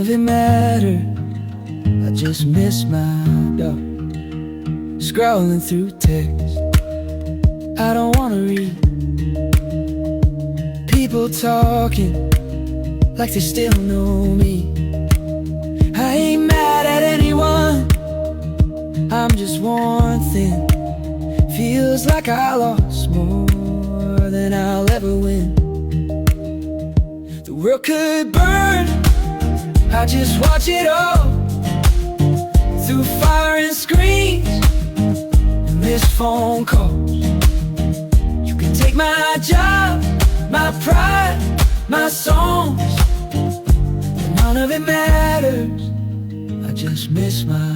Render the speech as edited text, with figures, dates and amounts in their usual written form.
of it mattered. I just miss my dog. Scrolling through text I don't wanna read. People talking like they still know me. I ain't mad at anyone, I'm just worn thin. Feels like I lost more than I'll ever win. The world could burn, I just watch it all through fire and screens and missed phone calls. You can take my job, my pride, my songs, but none of it matters. I just miss my